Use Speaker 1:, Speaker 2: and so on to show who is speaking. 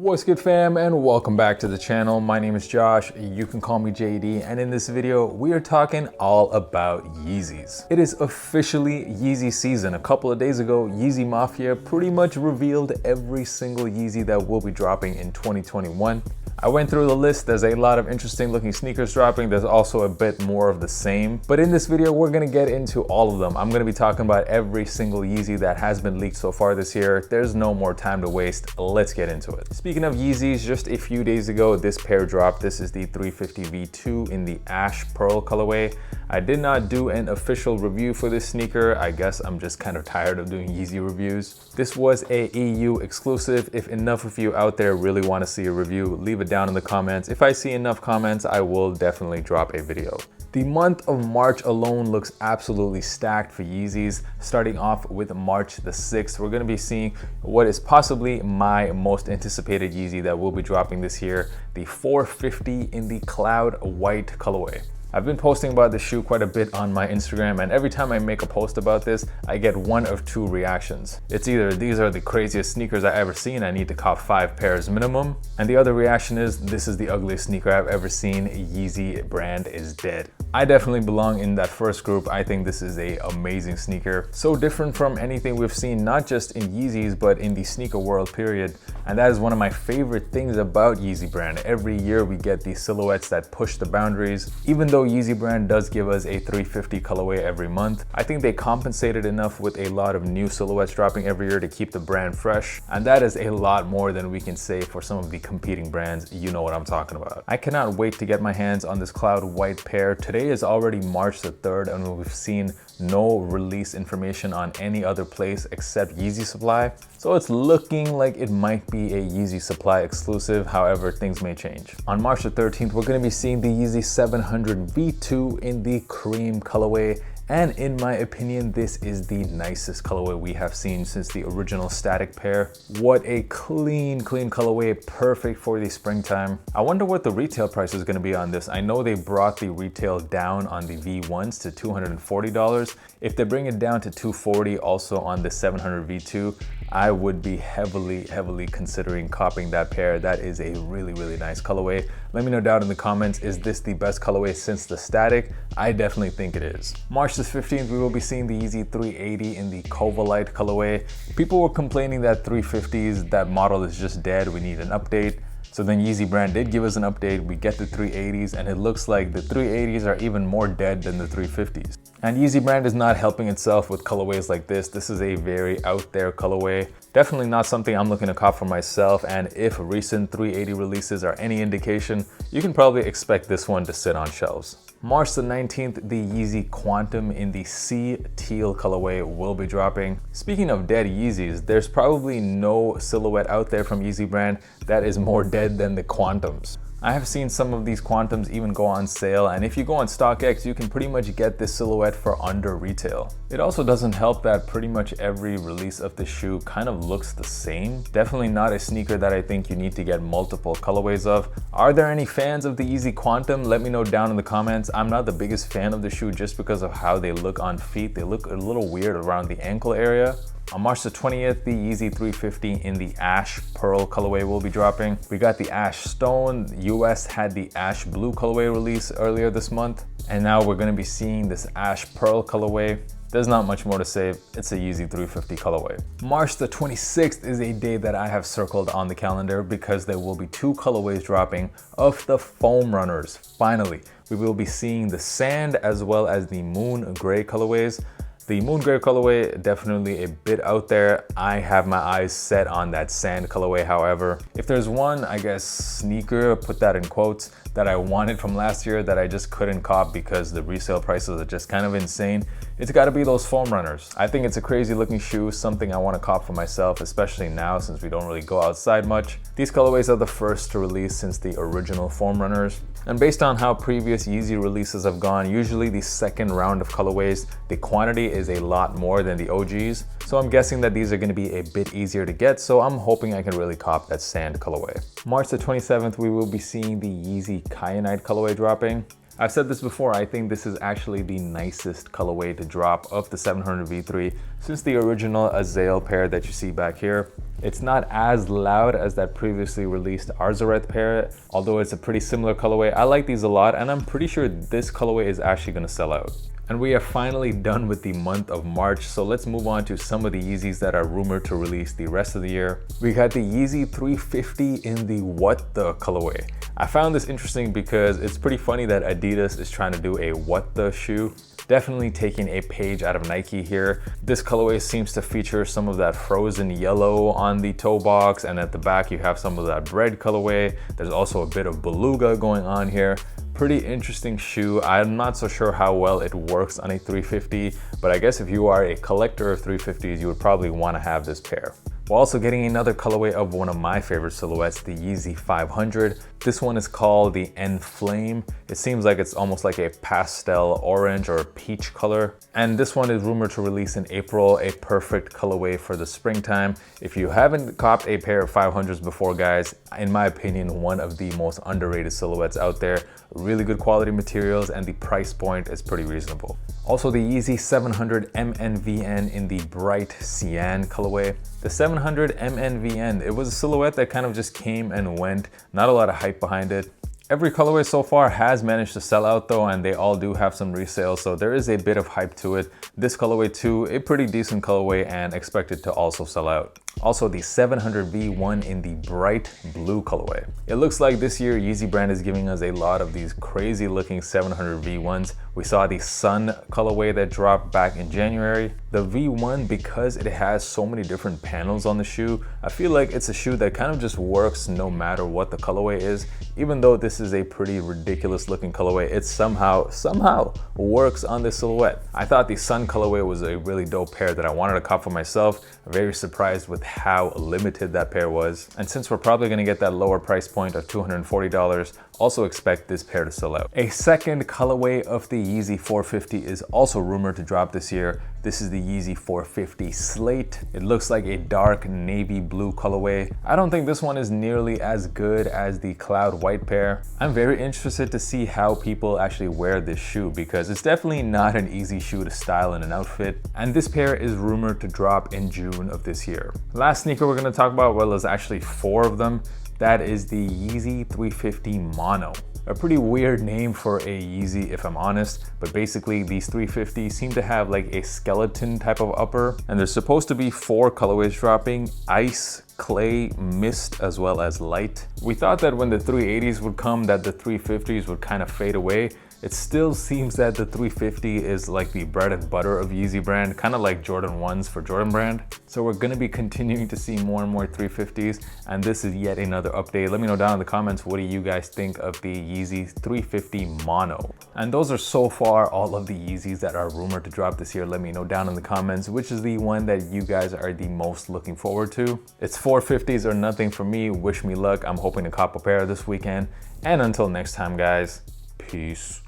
Speaker 1: What's good, fam, and welcome back to the channel. My name is Josh, you can call me JD, and in this video we are talking all about Yeezys. It is officially Yeezy season. A couple of days ago, Yeezy Mafia pretty much revealed every single Yeezy that will be dropping in 2021. I went through the list. There's a lot of interesting looking sneakers dropping. There's also a bit more of the same. But in this video, we're gonna get into all of them. I'm gonna be talking about every single Yeezy that has been leaked so far this year. There's no more time to waste. Let's get into it. Speaking of Yeezys, just a few days ago, this pair dropped. This is the 350 V2 in the Ash Pearl colorway. I did not do an official review for this sneaker. I guess I'm just kind of tired of doing Yeezy reviews. This was a EU exclusive. If enough of you out there really want to see a review, leave it down in the comments. If I see enough comments, I will definitely drop a video. The month of March alone looks absolutely stacked for Yeezys. Starting off with March the 6th, we're gonna be seeing what is possibly my most anticipated Yeezy that will be dropping this year, the 450 in the Cloud White colorway. I've been posting about this shoe quite a bit on my Instagram, and every time I make a post about this, I get one of two reactions. It's either these are the craziest sneakers I've ever seen, I need to cop 5 pairs minimum, and the other reaction is this is the ugliest sneaker I've ever seen, Yeezy brand is dead. I definitely belong in that first group. I think this is an amazing sneaker. So different from anything we've seen, not just in Yeezys, but in the sneaker world period. And that is one of my favorite things about Yeezy brand. Every year we get these silhouettes that push the boundaries. Even though Yeezy brand does give us a 350 colorway every month, I think they compensated enough with a lot of new silhouettes dropping every year to keep the brand fresh. And that is a lot more than we can say for some of the competing brands. You know what I'm talking about. I cannot wait to get my hands on this Cloud White pair. Today is already March the 3rd, and we've seen no release information on any other place except Yeezy Supply. So it's looking like it might be a Yeezy Supply exclusive. However, things may change. On March the 13th, we're going to be seeing the Yeezy 700 V2 in the cream colorway. And in my opinion, this is the nicest colorway we have seen since the original Static pair. What a clean colorway, perfect for the springtime. I wonder what the retail price is gonna be on this. I know they brought the retail down on the V1s to $240. If they bring it down to $240 also on the 700 V2, I would be heavily considering copying that pair. That is a really nice colorway. Let me know down in the comments, is this the best colorway since the Static? I definitely think it is. March the 15th, we will be seeing the Yeezy 380 in the Covalite colorway. People were complaining that 350s, that model is just dead, we need an update. So then Yeezy brand did give us an update. We get the 380s, and it looks like the 380s are even more dead than the 350s. And Yeezy brand is not helping itself with colorways like this. This is a very out there colorway. Definitely not something I'm looking to cop for myself, and if recent 380 releases are any indication, you can probably expect this one to sit on shelves. March the 19th, the Yeezy Quantum in the Sea Teal colorway will be dropping. Speaking of dead Yeezys, there's probably no silhouette out there from Yeezy brand that is more dead than the Quantums. I have seen some of these Quantums even go on sale, and if you go on StockX, you can pretty much get this silhouette for under retail. It also doesn't help that pretty much every release of the shoe kind of looks the same. Definitely not a sneaker that I think you need to get multiple colorways of. Are there any fans of the Yeezy Quantum? Let me know down in the comments. I'm not the biggest fan of the shoe just because of how they look on feet. They look a little weird around the ankle area. On March the 20th, the Yeezy 350 in the Ash Pearl colorway will be dropping. We got the Ash Stone. US had the Ash Blue colorway release earlier this month. And now we're gonna be seeing this Ash Pearl colorway. There's not much more to say. It's a Yeezy 350 colorway. March the 26th is a day that I have circled on the calendar because there will be 2 colorways dropping of the foam runners. Finally, we will be seeing the Sand as well as the Moon Gray colorways. The Moon Gray colorway, definitely a bit out there. I have my eyes set on that Sand colorway. However, if there's one, I guess, sneaker, put that in quotes, that I wanted from last year that I just couldn't cop because the resale prices are just kind of insane, it's got to be those foam runners. I think it's a crazy looking shoe, something I want to cop for myself, especially now since we don't really go outside much. These colorways are the first to release since the original foam runners. And based on how previous Yeezy releases have gone, usually the second round of colorways, the quantity is a lot more than the OGs. So I'm guessing that these are going to be a bit easier to get, so I'm hoping I can really cop that Sand colorway. March the 27th, we will be seeing the Yeezy Kyanite colorway dropping. I've said this before, I think this is actually the nicest colorway to drop of the 700 V3 since the original Azale pair that you see back here. It's not as loud as that previously released Arzareth pair, although it's a pretty similar colorway. I like these a lot, and I'm pretty sure this colorway is actually gonna sell out. And we are finally done with the month of March, so let's move on to some of the Yeezys that are rumored to release the rest of the year. We got the Yeezy 350 in the What The colorway. I found this interesting because it's pretty funny that Adidas is trying to do a What The shoe. Definitely taking a page out of Nike here. This colorway seems to feature some of that frozen yellow on the toe box, and at the back you have some of that bread colorway. There's also a bit of beluga going on here. Pretty interesting shoe. I'm not so sure how well it works on a 350, but I guess if you are a collector of 350s, you would probably want to have this pair. We're also getting another colorway of one of my favorite silhouettes, the Yeezy 500. This one is called the Enflame. It seems like it's almost like a pastel orange or peach color. And this one is rumored to release in April, a perfect colorway for the springtime. If you haven't copped a pair of 500s before, guys, in my opinion, one of the most underrated silhouettes out there. Really good quality materials, and the price point is pretty reasonable. Also, the Yeezy 700 MNVN in the bright cyan colorway. The 700 MNVN, it was a silhouette that kind of just came and went, not a lot of hype behind it. Every colorway so far has managed to sell out though, and they all do have some resales, so there is a bit of hype to it. This colorway too, a pretty decent colorway and expected to also sell out. Also, the 700V1 in the bright blue colorway. It looks like this year Yeezy brand is giving us a lot of these crazy looking 700V1s. We saw the Sun colorway that dropped back in January. The V1, because it has so many different panels on the shoe, I feel like it's a shoe that kind of just works no matter what the colorway is. Even though this is a pretty ridiculous looking colorway, it somehow works on this silhouette. I thought the Sun colorway was a really dope pair that I wanted to cop for myself. I'm very surprised with how limited that pair was. And since we're probably gonna get that lower price point of $240, also expect this pair to sell out. A second colorway of the Yeezy 450 is also rumored to drop this year. This is the Yeezy 450 Slate. It looks like a dark navy blue colorway. I don't think this one is nearly as good as the Cloud White pair. I'm very interested to see how people actually wear this shoe because it's definitely not an easy shoe to style in an outfit. And this pair is rumored to drop in June of this year. Last sneaker we're gonna talk about, well, there's actually 4 of them. That is the Yeezy 350 Mono. A pretty weird name for a Yeezy if I'm honest, but basically these 350 seem to have like a skeleton type of upper, and there's supposed to be 4 colorways dropping: ice, clay, mist, as well as light. We thought that when the 380s would come that the 350s would kind of fade away. It still seems that the 350 is like the bread and butter of Yeezy brand, kind of like Jordan 1s for Jordan brand. So we're gonna be continuing to see more and more 350s, and this is yet another update. Let me know down in the comments, what do you guys think of the Yeezy 350 Mono? And those are so far all of the Yeezys that are rumored to drop this year. Let me know down in the comments, which is the one that you guys are the most looking forward to. It's 450s or nothing for me. Wish me luck. I'm hoping to cop a pair this weekend. And until next time, guys, peace.